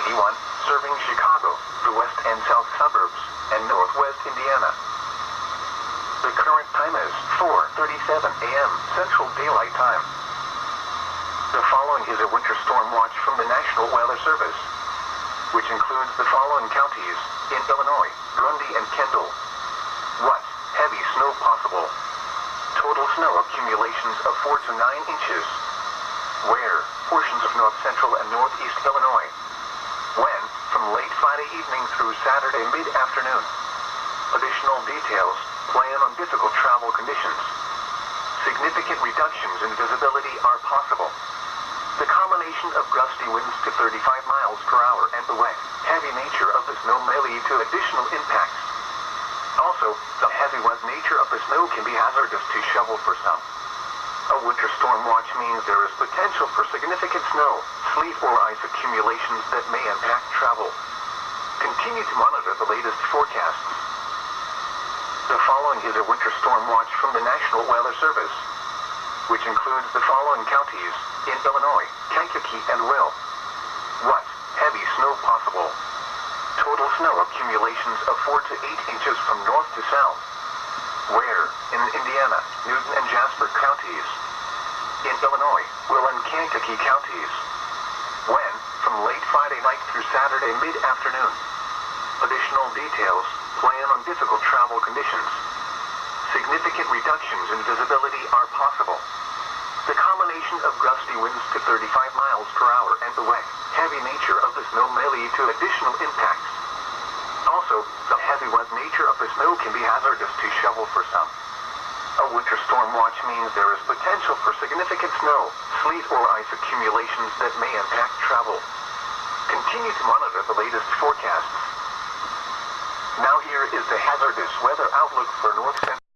81, serving Chicago, the west and south suburbs, and northwest Indiana. The current time is 4:37 a.m. Central Daylight Time. The following is a winter storm watch from the National Weather Service, which includes the following counties in Illinois: Grundy and Kendall. What? Heavy snow possible. Total snow accumulations of 4 to 9 inches. Where? Portions of north central and northeast Illinois. When? From late Friday evening through Saturday mid-afternoon. Additional details: plan on difficult travel conditions. Significant reductions in visibility are possible. The combination of gusty winds to 35 miles per hour and the wet, heavy nature of the snow may lead to additional impacts. Also, the heavy wet nature of the snow can be hazardous to shovel for some. A winter storm watch means there is potential for significant snow, sleet or ice accumulations that may impact travel. Continue to monitor the latest forecasts. The following is a winter storm watch from the National Weather Service, which includes the following counties in Illinois: Kankakee and Will. What? Heavy snow possible. Total snow accumulations of 4 to 8 inches from north to south. Where? In Indiana, Newton and Jasper counties. In Illinois, Will and Kankakee counties. When? From late Friday night through Saturday mid-afternoon. Additional details: plan on difficult travel conditions. Significant reductions in visibility are possible. The combination of gusty winds to 35 miles per hour and the wet, heavy nature of the snow may lead to additional impacts. Also, the heavy wet nature of the snow can be hazardous to shovel for some. A winter storm watch means there is potential for significant snow, sleet or ice accumulations that may impact travel. Continue to monitor the latest forecasts. Now here is the hazard